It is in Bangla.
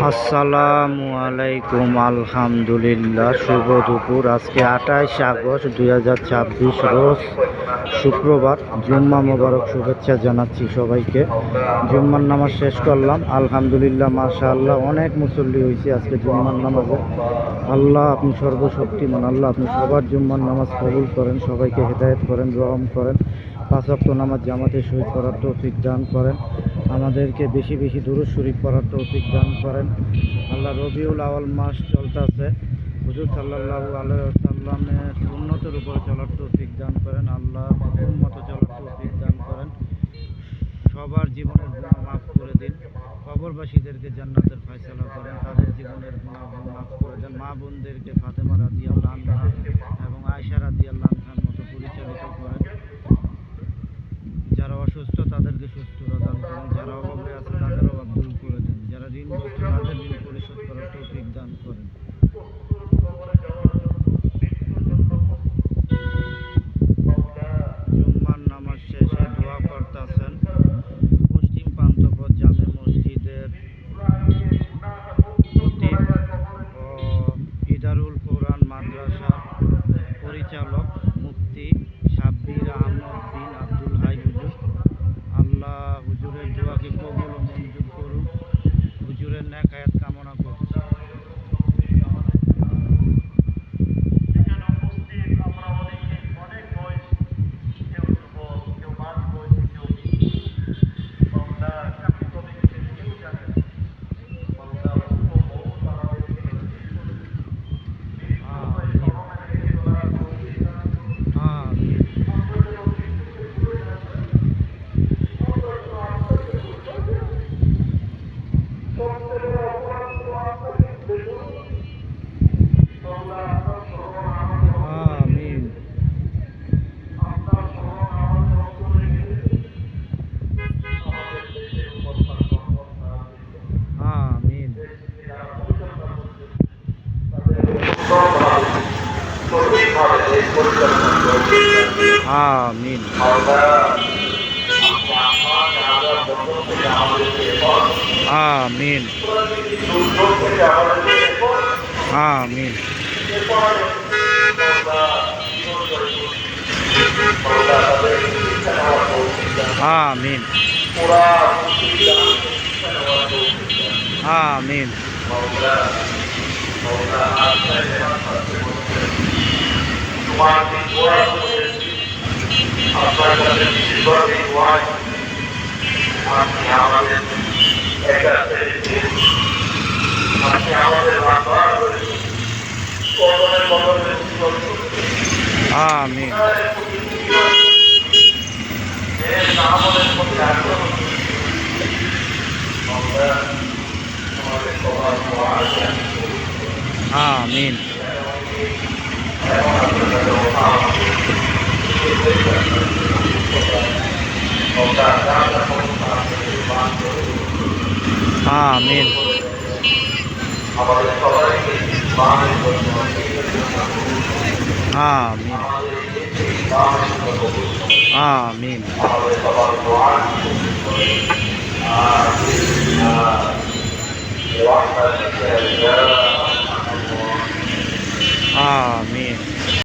আসসালামু আলাইকুম। আলহামদুলিল্লাহ, শুভ দুপুর। আজকে 28 আগস্ট 2026 রোজ শুক্রবার। জুম্মা মোবারক, শুভেচ্ছা জানাচ্ছি সবাইকে। জুম্মার নামাজ শেষ করলাম, আলহামদুলিল্লাহ, মাশাআল্লাহ। অনেক মুসল্লি হয়েছে আজকে জুম্মার নামাজে। আল্লাহ আপনি সর্বশক্তিমান, আল্লাহ আপনি সবার জুম্মার নামাজ কবুল করেন, সবাইকে হেদায়েত করেন, রহম করেন। 5 ওয়াক্ত নামাজ জামাতে শহীদ করার তৌফিক দান করেন। আমাদেরকে বেশি বেশি দুরূদ শরীফ পড়ার তৌফিক দান করেন। আল্লাহ রবিউল আউয়াল মাস চলতেছে, হুজুর সাল্লাল্লাহু আলাইহি ওয়াসাল্লামের সুন্নতের উপরে চলার তৌফিক দান করেন। আল্লাহ হুকুম মতো চলার তৌফিক দান করেন। সবার জীবনের গুনাহ মাফ করে দিন। কবরবাসীদেরকে জান্নাতের ফয়সালা করেন, তাদের জীবনের গুনাহ মাফ করে দেন। মা বোনদেরকে ফাতেমা রাদিয়াল্লাহু আনহা এবং আয়েশা রাদিয়াল্লাহু আনহার মতো পরিচালিত করেন। যারা অসুস্থ তাদেরকে সুস্থতা দান করেন, যারা অভাবে আছে তাদের অভাব দূর করে দেন, যারা ঋণগ্রস্ত তাদের ঋণ পরিশোধ করার তৌফিক দান করেন। জুম্মার নামাজ শেষে দোয়া করতেছেন পশ্চিম পান্থপথ জামে মসজিদের খতিব ও ইদারুল কোরআন মাদ্রাসা পরিচালক মুফতি সাব্বির আহমদ বিন আব্দুল হাই হুজুর। আল্লাহ হুজুরের দোয়াকে কবুল ও মঞ্জুর করুন। হুজুরের নেক হায়াত কামনা করছি। আমিন। আমিন। আমিন। আমিন। আমিন। আমিন। আমিন। আমিন। আমিন। আমিন। আমিন। আমিন। আমিন।